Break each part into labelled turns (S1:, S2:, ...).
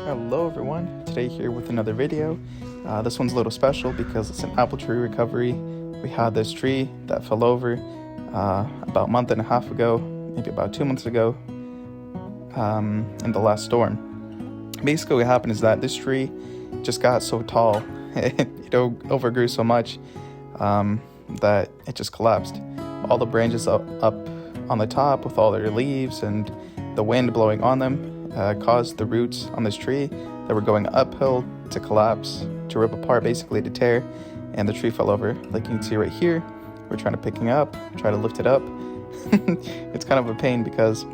S1: Hello everyone, today here with another video. This one's a little special because it's an apple tree recovery. We had this tree that fell over about a month and a half ago, maybe about 2 months ago, in the last storm. Basically what happened is that this tree just got so tall, it overgrew so much that it just collapsed. All the branches up on the top with all their leaves and the wind blowing on them caused the roots on this tree that were going uphill to collapse, to rip apart, basically to tear, and the tree fell over. Like you can see right here, we're trying to pick it up, try to lift it up. It's kind of a pain because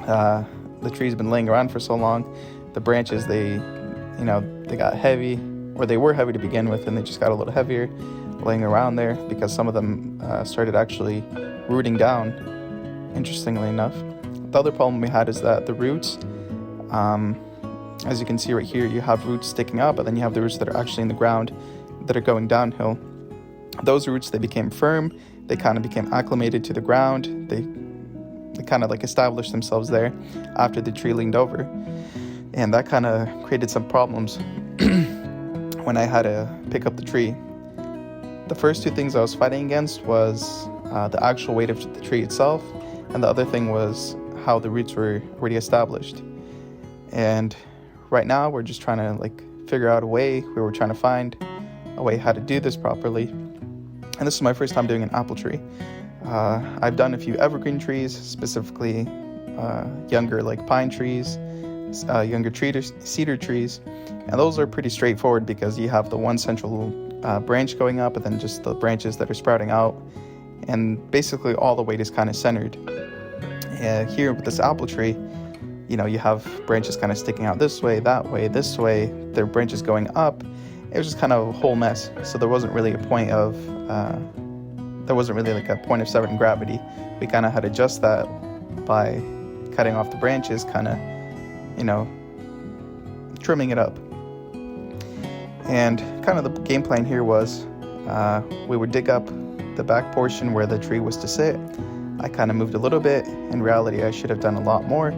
S1: the tree's been laying around for so long. The branches, they got heavy, or they were heavy to begin with, and they just got a little heavier laying around there because some of them started actually rooting down, interestingly enough. The other problem we had is that the roots, as you can see right here, you have roots sticking up, but then you have the roots that are actually in the ground that are going downhill. Those roots, they became firm, they kind of became acclimated to the ground, they kind of like established themselves there after the tree leaned over. And that kind of created some problems when I had to pick up the tree. The first two things I was fighting against was the actual weight of the tree itself, and the other thing was how the roots were already established. And right now we're just trying to figure out a way. We were trying to find a way how to do this properly. And this is my first time doing an apple tree. I've done a few evergreen trees, specifically younger like pine trees, younger cedar trees, and those are pretty straightforward because you have the one central branch going up and then just the branches that are sprouting out, and basically all the weight is kind of centered. Here with this apple tree, you have branches kind of sticking out this way, this way, their branches going up. It was just kind of a whole mess. So there wasn't really a point of of center of gravity. We kind of had to adjust that by cutting off the branches, kind of, trimming it up. And kind of the game plan here was we would dig up the back portion where the tree was to sit. I kind of moved a little bit. In reality, I should have done a lot more,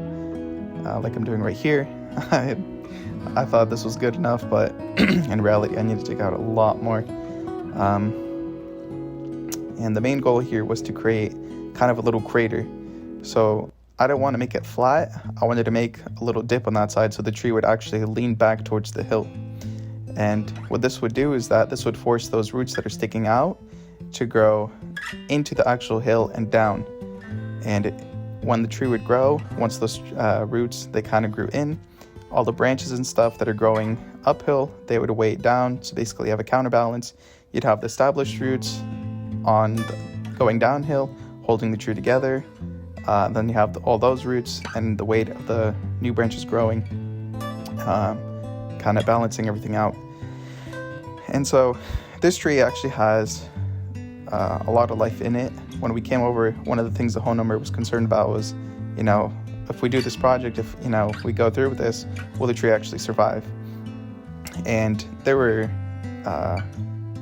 S1: like I'm doing right here. I thought this was good enough, but in reality, I need to dig out a lot more. And the main goal here was to create kind of a little crater. So I didn't want to make it flat. I wanted to make a little dip on that side so the tree would actually lean back towards the hill. And what this would do is that this would force those roots that are sticking out to grow into the actual hill and down. And when the tree would grow, once those roots, they kind of grew in, all the branches and stuff that are growing uphill, they would weigh it down. So basically you have a counterbalance. You'd have the established roots going downhill, holding the tree together. Then you have all those roots and the weight of the new branches growing, kind of balancing everything out. And so this tree actually has a lot of life in it. When we came over, one of the things the homeowner was concerned about was, if we do this project, if we go through with this, will the tree actually survive? And there were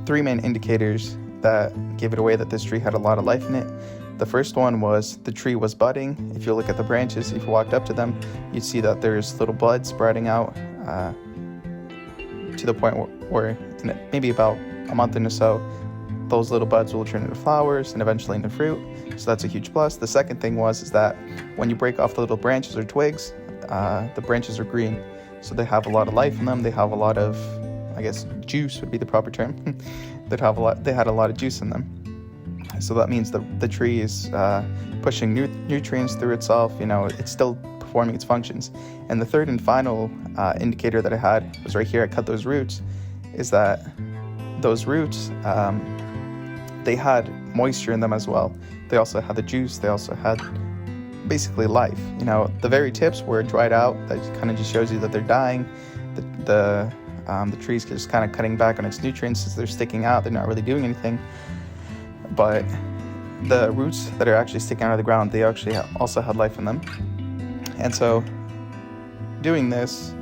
S1: 3 main indicators that gave it away that this tree had a lot of life in it. The first one was the tree was budding. If you look at the branches, if you walked up to them, you'd see that there's little buds sprouting out to the point where in maybe about a month or so, those little buds will turn into flowers and eventually into fruit. So that's a huge plus. The second thing is that when you break off the little branches or twigs, the branches are green. So they have a lot of life in them. They have a lot of, juice would be the proper term. They had a lot of juice in them. So that means the tree is pushing nutrients through itself. It's still performing its functions. And the third and final indicator that I had was right here. I cut those roots. Is that those roots, they had moisture in them as well. They also had the juice. They also had basically life. The very tips were dried out. That kind of just shows you that they're dying. The tree's just kind of cutting back on its nutrients as they're sticking out. They're not really doing anything. But the roots that are actually sticking out of the ground, they actually also had life in them. And so doing this,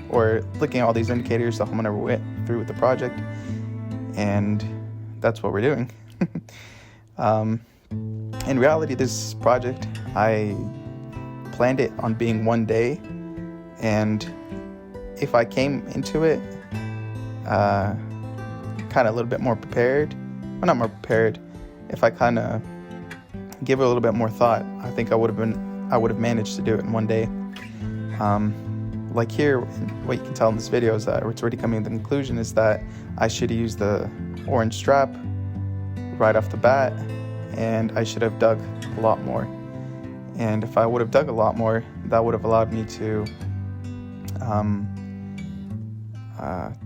S1: or looking at all these indicators, the homeowner went through with the project, and that's what we're doing. In reality, this project, I planned it on being one day, and if I came into it kind of a little bit more prepared, well, not more prepared, if I kind of give it a little bit more thought, I think I would have managed to do it in one day. Like here, what you can tell in this video is that it's already coming to the conclusion is that I should have used the orange strap right off the bat, and I should have dug a lot more. And if I would have dug a lot more, that would have allowed me to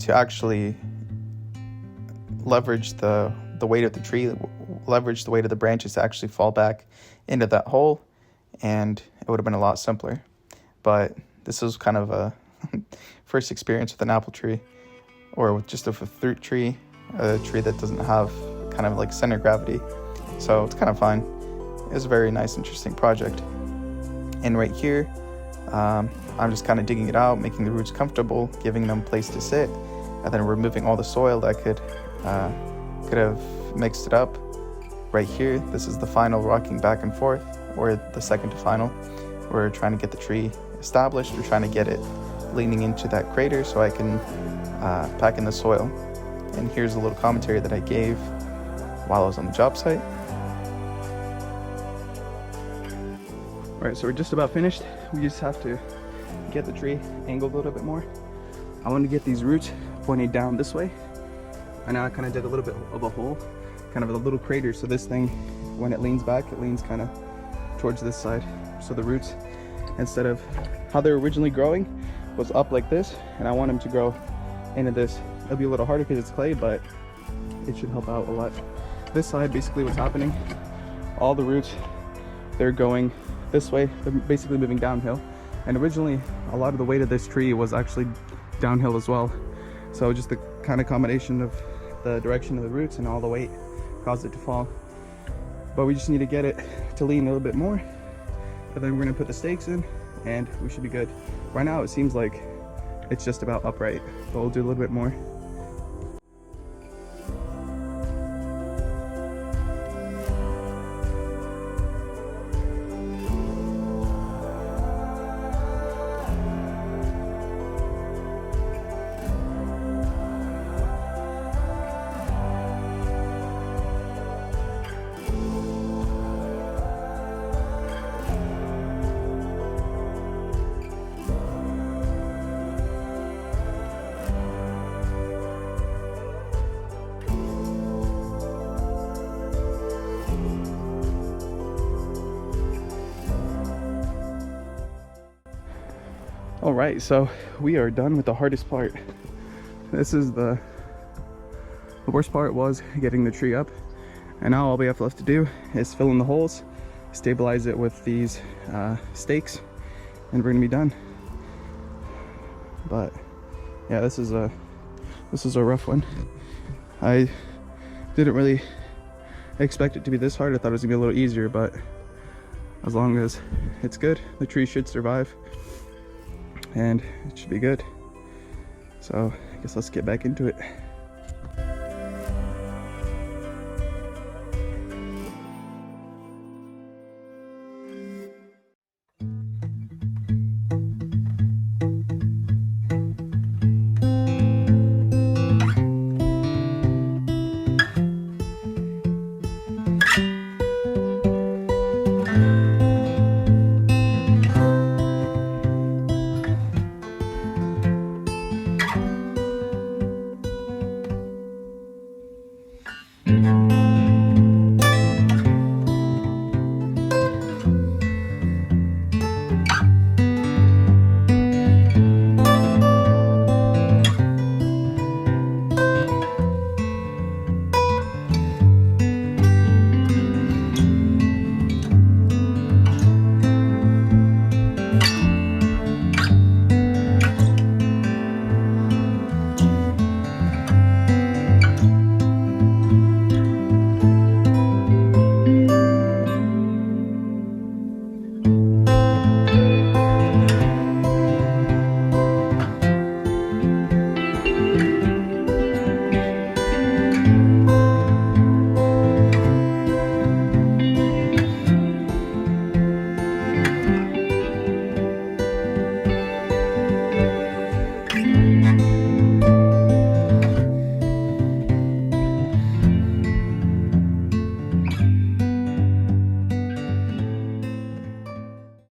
S1: actually leverage the weight of the tree, leverage the weight of the branches to actually fall back into that hole, and it would have been a lot simpler. But this was kind of a first experience with an apple tree, or with just a fruit tree, a tree that doesn't have kind of like center gravity. So it's kind of fun. It was a very nice, interesting project. And right here, I'm just kind of digging it out, making the roots comfortable, giving them place to sit, and then removing all the soil that could have mixed it up. Right here, this is the final rocking back and forth, or the second to final. We're trying to get the tree established. We're trying to get it leaning into that crater so I can pack in the soil. And here's a little commentary that I gave while I was on the job site. All right, so we're just about finished. We just have to get the tree angled a little bit more. I want to get these roots pointed down this way. And now I kind of did a little bit of a hole, kind of a little crater. So this thing, when it leans back, it leans kind of towards this side. So the roots, instead of how they're originally growing, was up like this, and I want them to grow into this. It'll be a little harder because it's clay, but it should help out a lot. This side, basically what's happening, all the roots, they're going this way. They're basically moving downhill. And originally, a lot of the weight of this tree was actually downhill as well. So just the kind of combination of the direction of the roots and all the weight caused it to fall. But we just need to get it to lean a little bit more. And then we're gonna put the stakes in and we should be good. Right now, it seems like it's just about upright, but we'll do a little bit more. All right, so we are done with the hardest part. This is the worst part, was getting the tree up, and now all we have left to do is fill in the holes, stabilize it with these stakes, and we're gonna be done. But yeah, this is a rough one. I didn't really expect it to be this hard. I thought it was gonna be a little easier, but as long as it's good, the tree should survive and it should be good. So I guess let's get back into it.